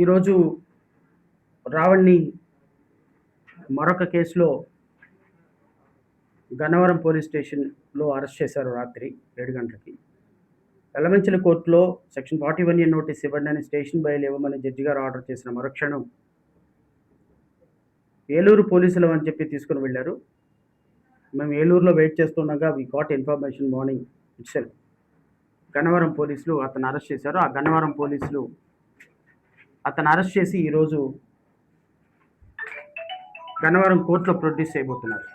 ఈరోజు రావణ్ణి మరొక కేసులో గన్నవరం పోలీస్ స్టేషన్లో అరెస్ట్ చేశారు. రాత్రి 7 గంటలకి ఎలమంచిల కోర్టులో సెక్షన్ 41A నోటీస్ ఇవ్వండి అని స్టేషన్ బయలు ఇవ్వమని జడ్జి గారు ఆర్డర్ చేసిన మరుక్షణం ఏలూరు పోలీసులు అని చెప్పి తీసుకుని వెళ్ళారు. మేము ఏలూరులో వెయిట్ చేస్తుండగా we got information morning itself Gannavaram పోలీసులు అతను అరెస్ట్ చేశారు. ఆ గన్నవరం పోలీసులు అతను అరెస్ట్ చేసి ఈరోజు గన్నవరం కోర్టులో ప్రొడ్యూస్ చేయబోతున్నారు.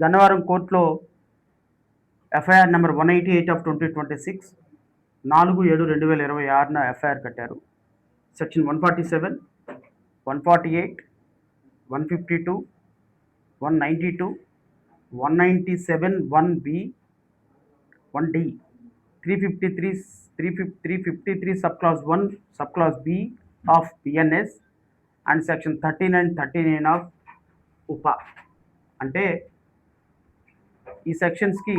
గన్నవరం కోర్టులో ఎఫ్ఐఆర్ నెంబర్ 188/2026 4/7/2026 ఎఫ్ఐఆర్ కట్టారు. Section 147, 148, 152, 192, 197, 1B, 1D, 353 subclause 1, subclause B of BNS and section 39, 39 of UPA. అంటే ఈ సెక్షన్స్కి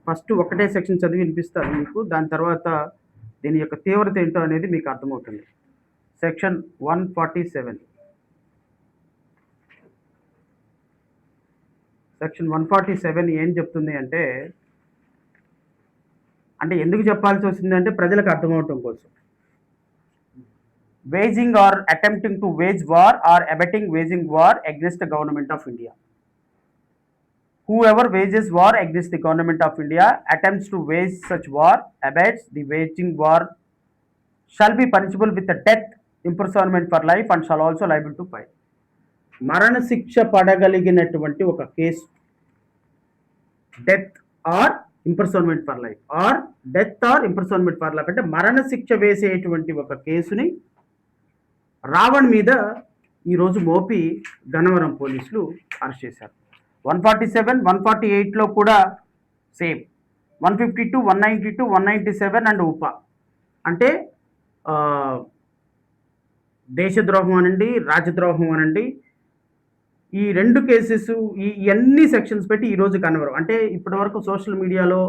ఫస్ట్ ఒకటే సెక్షన్ చదివి వినిపిస్తాను మీకు. దాని తర్వాత దీని యొక్క తీవ్రత ఏంటో అనేది మీకు అర్థమవుతుంది. సెక్షన్ 147. సెక్షన్ 147 ఏం చెప్తుంది అంటే ఎందుకు చెప్పాల్సి వచ్చింది అంటే ప్రజలకు అర్థమవటం కోసం. Waging or attempting to wage war or abetting waging war against the government of India. Whoever wages war against the government of India, attempts to wage such war, abets the waging war, shall be punishable with the death, imprisonment for life and shall also liable to fine. మరణ శిక్ష పడగలిగినటువంటి ఒక case death or imprisonment for life or death or imprisonment for life అంటే మరణ శిక్ష వేసేటువంటి ఒక కేసుని రావణ్ మీద ఈరోజు మోపి గన్నవరం పోలీసులు అరెస్ట్ చేశారు. 147, 148లో కూడా సేమ్, 152, 192, 197 అండ్ ఉపా అంటే దేశద్రోహం అనండి, రాజద్రోహం అనండి, ఈ రెండు కేసెస్ ఈ అన్ని సెక్షన్స్ పెట్టి ఈరోజు గన్నవరం అంటే ఇప్పటి వరకు సోషల్ మీడియాలో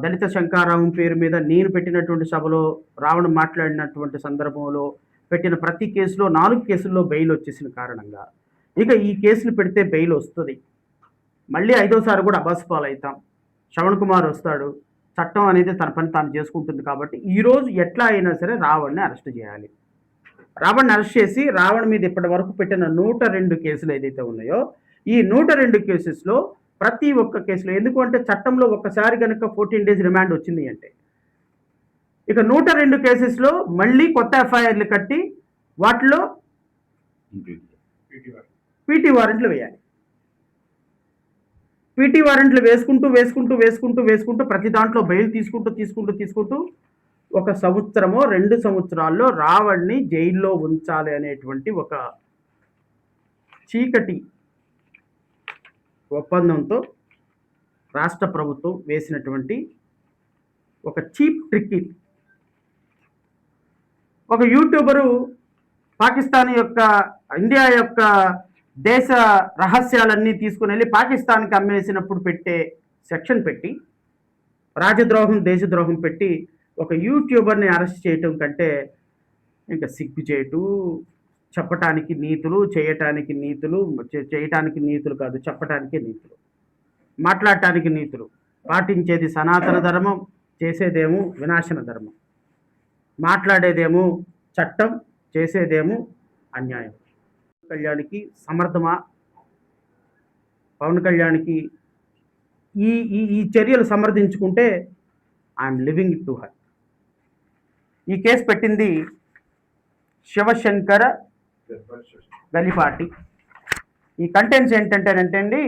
దళిత శంకారావం పేరు మీద నేను పెట్టినటువంటి సభలో రావణ్ మాట్లాడినటువంటి సందర్భంలో పెట్టిన ప్రతి కేసులో 4 కేసుల్లో బెయిల్ వచ్చేసిన కారణంగా ఇక ఈ కేసులు పెడితే బెయిల్ వస్తుంది. మళ్ళీ 5వసారి కూడా అబాస్పాలు అవుతాం. శ్రవణ్ కుమార్ వస్తాడు. చట్టం అనేది తన పని తాను చేసుకుంటుంది. కాబట్టి ఈరోజు ఎట్లా అయినా సరే రావణ్ని అరెస్ట్ చేయాలి. రావణ్ని అరెస్ట్ చేసి రావణ్ మీద ఇప్పటి వరకు పెట్టిన 102 కేసులు ఏదైతే ఉన్నాయో ఈ 102 కేసెస్లో ప్రతి ఒక్క కేసులో, ఎందుకంటే చట్టంలో ఒక్కసారి కనుక 14 days రిమాండ్ వచ్చింది అంటే ఇక 102 కేసెస్లో మళ్ళీ కొత్త ఎఫ్ఐఆర్లు కట్టి వాటిలో పీటీ వారెంట్లు వేయాలి. పీటీ వారెంట్లు వేసుకుంటూ ప్రతి దాంట్లో బెయిల్ తీసుకుంటూ 1 సంవత్సరమో 2 సంవత్సరాల్లో రావణ్ని జైల్లో ఉంచాలి అనేటువంటి ఒక చీకటి ఒప్పందంతో రాష్ట్ర ప్రభుత్వం వేసినటువంటి ఒక చీప్ ట్రిక్ ఇది. ఒక యూట్యూబరు పాకిస్తాన్ యొక్క ఇండియా యొక్క దేశ రహస్యాలన్నీ తీసుకుని వెళ్ళి పాకిస్తాన్కి అమ్మేసినప్పుడు పెట్టే సెక్షన్ పెట్టి రాజద్రోహం దేశద్రోహం పెట్టి ఒక యూట్యూబర్ని అరెస్ట్ చేయటం కంటే ఇంకా సిగ్గు చేయటం, చెప్పటానికి నీతులు, చేయటానికి నీతులు కాదు, చెప్పటానికి నీతులు, మాట్లాడటానికి నీతులు. పాటించేది సనాతన ధర్మం, చేసేదేమో వినాశన ధర్మం, మాట్లాడేదేమో చట్టం, చేసేదేమో అన్యాయం. కళ్యాణ్కి సమర్థమా? పవన్ కళ్యాణ్కి ఈ చర్యలు సమర్థించుకుంటే I'm leaving it to her. ఈ కేసు పెట్టింది శివశంకర గలిపాటి. ఈ కంటెంట్స్ ఏంటంటే అండి,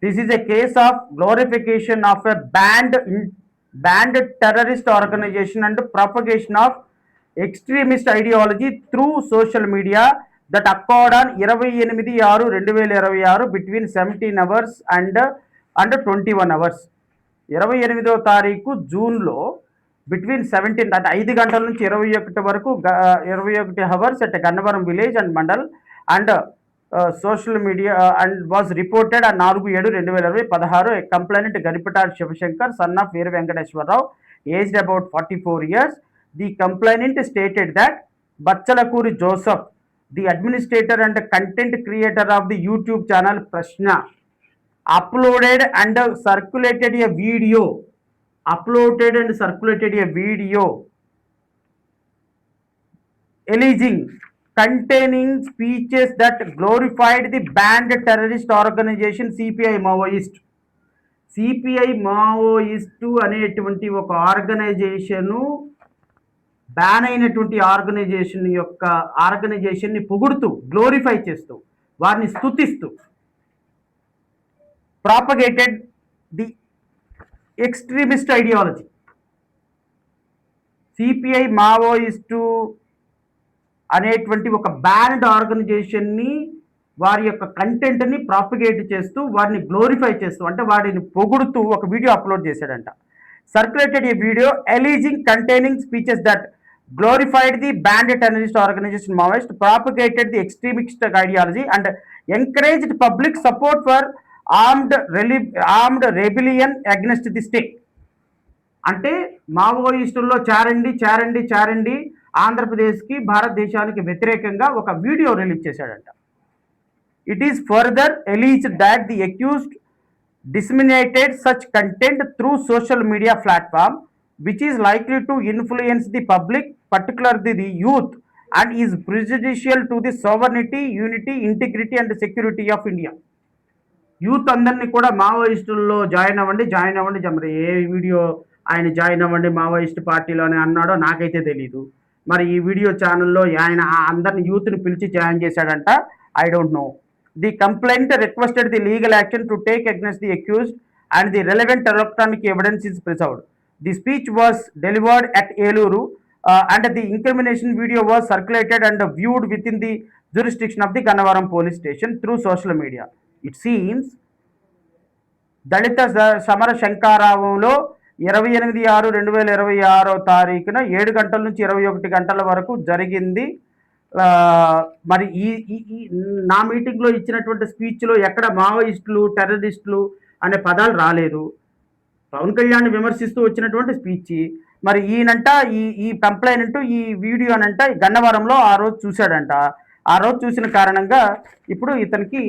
this is a case of glorification of a banned terrorist organization and propagation of extremist ideology through social media that occurred on 28/6/2026 between 17 hours and 21 hours. 28వ తారీఖు జూన్లో between 17 అంటే 5 గంటల నుంచి 21 వరకు 21 hours at Gannavaram village and mandal and social media and was reported on 4/7/2016 a complainant Garipata Shivashankar, son of Veer Venkateshwara Rao, aged about 44 years. The complainant stated that Bachalakuri Joseph, the administrator and content creator of the YouTube channel Prashna, uploaded and circulated a video alleging containing speeches that glorified the banned terrorist organization CPI Maoist. CPI Maoist అనేటువంటి ఒక organisation ban అయినటువంటి ఆర్గనైజేషన్ని పొగుడుతూ glorify చేస్తూ వారిని స్తుతిస్తూ propagated the extremist ideology. CPI Maoist అనేటువంటి ఒక banned ఆర్గనైజేషన్ని వారి యొక్క కంటెంట్ని ప్రాపగేట్ చేస్తూ వారిని గ్లోరిఫై చేస్తూ అంటే వారిని పొగుడుతూ ఒక వీడియో అప్లోడ్ చేశాడంట. Circulated A video ఎలీజింగ్ containing speeches that glorified the banned terrorist organization Maoist, propagated the extremist ideology and encouraged public support for armed rebellion against the state. అంటే మావోయిస్టుల్లో చేరండి ఆంధ్రప్రదేశ్కి భారతదేశానికి వ్యతిరేకంగా ఒక వీడియో రిలీజ్ చేశాడంట. It is further alleged that the accused disseminated such content through social media platform which is likely to influence the public, particularly the youth, and is prejudicial to the sovereignty, unity, integrity and security of India. Youth అందరినీ కూడా మావోయిస్టుల్లో join అవ్వండి మరి ఏ video ఆయన join అవ్వండి Maoist పార్టీలో అని అన్నాడో నాకైతే తెలీదు. మరి ఈ వీడియో ఛానల్లో ఆయన అందరిని యూత్ని పిలిచి జాయిన్ చేశాడంట. I don't know. The complaint requested the legal action to take against the accused and the relevant electronic evidence is preserved. The speech was delivered at Eluru and the incrimination video was circulated and viewed within the jurisdiction of the Gannavaram police station through social media. It seems దళిత సమర శంకారావంలో 28/6/2026 7 గంటల నుంచి 21 గంటల వరకు జరిగింది. మరి ఈ నా మీటింగ్లో ఇచ్చినటువంటి స్పీచ్లో ఎక్కడ మావోయిస్టులు టెర్రరిస్టులు అనే పదాలు రాలేదు. పవన్ కళ్యాణ్ విమర్శిస్తూ వచ్చినటువంటి స్పీచ్. మరి ఈయనంట ఈ కంప్లైంట్ ఈ వీడియోనంట గన్నవరంలో ఆ రోజు చూశాడంట. ఆ రోజు చూసిన కారణంగా ఇప్పుడు ఇతనికి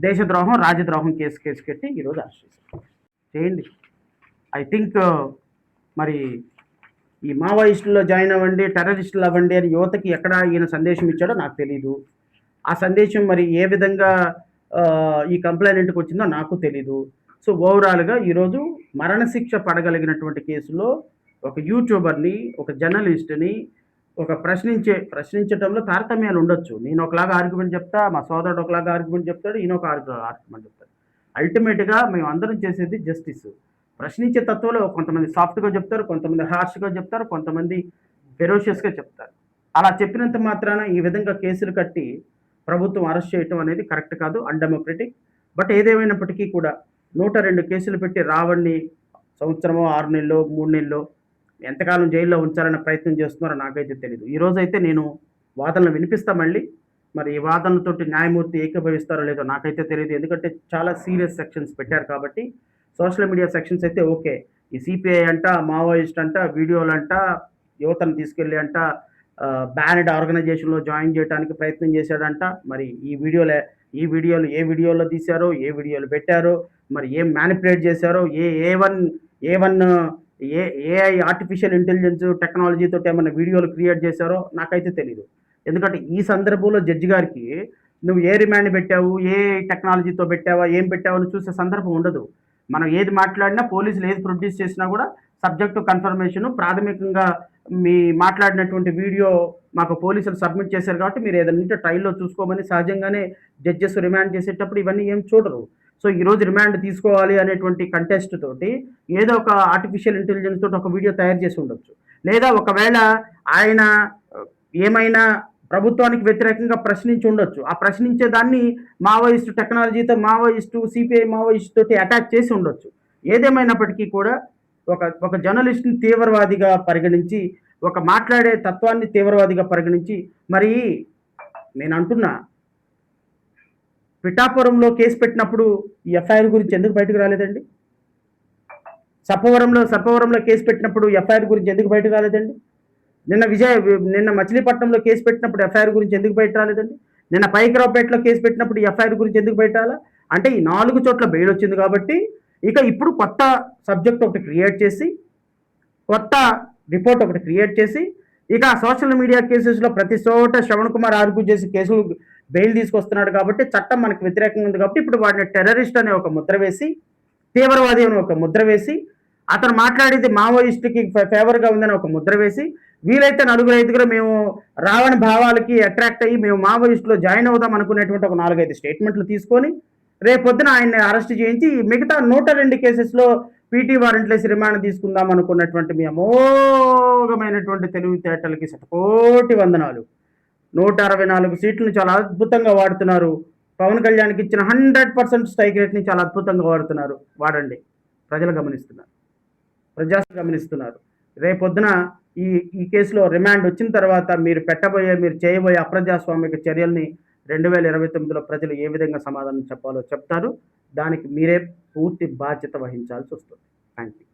దేశద్రోహం రాజద్రోహం కేసు కట్టి ఈరోజు అరెస్ట్ చేయండి. ఐ థింక్ మరి ఈ మావోయిస్టుల్లో జాయిన్ అవ్వండి టెర్రరిస్టులు అవ్వండి అని యువతకి ఎక్కడ ఈయన సందేశం ఇచ్చాడో నాకు తెలీదు. ఆ సందేశం మరి ఏ విధంగా ఈ కంప్లైంట్కి వచ్చిందో నాకు తెలీదు. సో ఓవరాల్గా ఈరోజు మరణశిక్ష పడగలిగినటువంటి కేసులో ఒక యూట్యూబర్ని ఒక జర్నలిస్ట్ని ఒక ప్రశ్నించడంలో తారతమ్యాలు ఉండొచ్చు. నేను ఒకలాగా ఆర్గ్యుమెంట్ చెప్తా, మా సోదరుడు ఒకలాగా ఆర్గ్యుమెంట్ చెప్తాడు, ఈయన ఒక ఆర్గ్యుమెంట్ చెప్తాడు. అల్టిమేట్గా మేము అందరం చేసేది జస్టిస్. ప్రశ్నించే తత్వంలో కొంతమంది సాఫ్ట్గా చెప్తారు, కొంతమంది హార్ష్గా చెప్తారు, కొంతమంది ఫెరోషియస్గా చెప్తారు. అలా చెప్పినంత మాత్రాన ఈ విధంగా కేసులు కట్టి ప్రభుత్వం అరెస్ట్ చేయటం అనేది కరెక్ట్ కాదు, అన్డెమోక్రటిక్. బట్ ఏదేమైనప్పటికీ కూడా 102 కేసులు పెట్టి రావణ్ణి సంవత్సరమో 6 నెలలో 3 నెలలో ఎంతకాలం జైల్లో ఉంచాలనే ప్రయత్నం చేస్తున్నారో నాకైతే తెలియదు. ఈరోజైతే నేను వాదనలు వినిపిస్తా మళ్ళీ. మరి ఈ వాదనలతోటి న్యాయమూర్తి ఏకీభవిస్తారో లేదో నాకైతే తెలియదు. ఎందుకంటే చాలా సీరియస్ సెక్షన్స్ పెట్టారు కాబట్టి. సోషల్ మీడియా సెక్షన్స్ అయితే ఓకే. ఈ సిపిఐ అంట, మావోయిస్ట్ అంట, వీడియోలు అంట, యువతను తీసుకెళ్ళి అంట బ్యానెడ్ ఆర్గనైజేషన్లో జాయిన్ చేయడానికి ప్రయత్నం చేశాడంట. మరి ఈ వీడియోలు ఏ వీడియోలో తీశారో, ఏ వీడియోలు పెట్టారో, మరి ఏం మ్యానిపులేట్ చేశారో, ఏఐ ఆర్టిఫిషియల్ ఇంటెలిజెన్స్ టెక్నాలజీతో ఏమైనా వీడియోలు క్రియేట్ చేశారో నాకైతే తెలియదు. ఎందుకంటే ఈ సందర్భంలో జడ్జి గారికి నువ్వు ఏ రిమాండ్ పెట్టావు, ఏ టెక్నాలజీతో పెట్టావా, ఏం పెట్టావు అని చూసే సందర్భం ఉండదు. మనం ఏది మాట్లాడినా, పోలీసులు ఏది ప్రొడ్యూస్ చేసినా కూడా సబ్జెక్ట్ టు కన్ఫర్మేషన్, ప్రాథమికంగా మీ మాట్లాడినటువంటి వీడియో మాకు పోలీసులు సబ్మిట్ చేశారు కాబట్టి మీరు ఏదైనా ట్రయల్లో చూసుకోమని సహజంగానే జడ్జెస్ రిమాండ్ చేసేటప్పుడు ఇవన్నీ ఏం చూడరు. సో ఈరోజు రిమాండ్ తీసుకోవాలి అనేటువంటి కంటెస్ట్ తోటి ఏదో ఒక ఆర్టిఫిషియల్ ఇంటెలిజెన్స్ తోటి ఒక వీడియో తయారు చేసి ఉండొచ్చు. లేదా ఒకవేళ ఆయన ఏమైనా ప్రభుత్వానికి వ్యతిరేకంగా ప్రశ్నించి ఉండొచ్చు. ఆ ప్రశ్నించే దాన్ని మావోయిస్టు టెక్నాలజీతో, సిపిఐ మావోయిస్ట్ తోటి అటాక్ చేసి ఉండొచ్చు. ఏదేమైనప్పటికీ కూడా ఒక జర్నలిస్ట్ని తీవ్రవాదిగా పరిగణించి, ఒక మాట్లాడే తత్వాన్ని తీవ్రవాదిగా పరిగణించి, మరి నేను అంటున్నా పిఠాపురంలో కేసు పెట్టినప్పుడు ఈ ఎఫ్ఐఆర్ గురించి ఎందుకు బయటకు రాలేదండి? సర్పవరంలో కేసు పెట్టినప్పుడు ఎఫ్ఐఆర్ గురించి ఎందుకు బయట రాలేదండి? నిన్న మచిలీపట్నంలో కేసు పెట్టినప్పుడు ఎఫ్ఐఆర్ గురించి ఎందుకు బయట రాలేదండి? నిన్న పైకరావుపేటలో కేసు పెట్టినప్పుడు ఎఫ్ఐఆర్ గురించి ఎందుకు బయట రాలా? అంటే ఈ 4 చోట్ల బెయిల్ వచ్చింది కాబట్టి ఇక ఇప్పుడు కొత్త సబ్జెక్ట్ ఒకటి క్రియేట్ చేసి, కొత్త రిపోర్ట్ ఒకటి క్రియేట్ చేసి, ఇక సోషల్ మీడియా కేసెస్లో ప్రతి చోట శ్రవణ్ కుమార్ ఆర్గ్యూ చేసి కేసులు బెయిల్ తీసుకొస్తున్నాడు కాబట్టి చట్టం మనకు వ్యతిరేకంగా ఉంది కాబట్టి ఇప్పుడు వాడిని టెర్రరిస్ట్ అనే ఒక ముద్ర వేసి, తీవ్రవాది అని ఒక ముద్ర వేసి, అతను మాట్లాడేది మావోయిస్టుకి ఫేవర్గా ఉందని ఒక ముద్ర వేసి, వీలైతే 4-5 మేము రావణ భావాలకి అట్రాక్ట్ అయ్యి మేము మావోయిస్టులో జాయిన్ అవుదాం అనుకునేటువంటి ఒక 4-5 స్టేట్మెంట్లు తీసుకొని రేపొద్దున ఆయన్ని అరెస్ట్ చేయించి మిగతా 102 కేసెస్లో పీటీ వారెంట్లేసి రిమాండ్ తీసుకుందాం అనుకున్నటువంటి మీ అమోఘమైనటువంటి తెలివితేటలకి శతకోటి వందనాలు. 164 సీట్లను చాలా అద్భుతంగా వాడుతున్నారు. పవన్ కళ్యాణ్కి ఇచ్చిన 100% స్ట్రైక్ రేట్ని చాలా అద్భుతంగా వాడుతున్నారు. వాడండి. ప్రజలు గమనిస్తున్నారు, గమనిస్తున్నారు. రేపొద్దున ఈ ఈ కేసులో రిమాండ్ వచ్చిన తర్వాత మీరు చేయబోయే అప్రజాస్వామిక చర్యల్ని 2029లో ప్రజలు ఏ విధంగా సమాధానం చెప్పాలో చెప్తారు. దానికి మీరే పూర్తి బాధ్యత వహించాల్సి వస్తుంది. Thank you.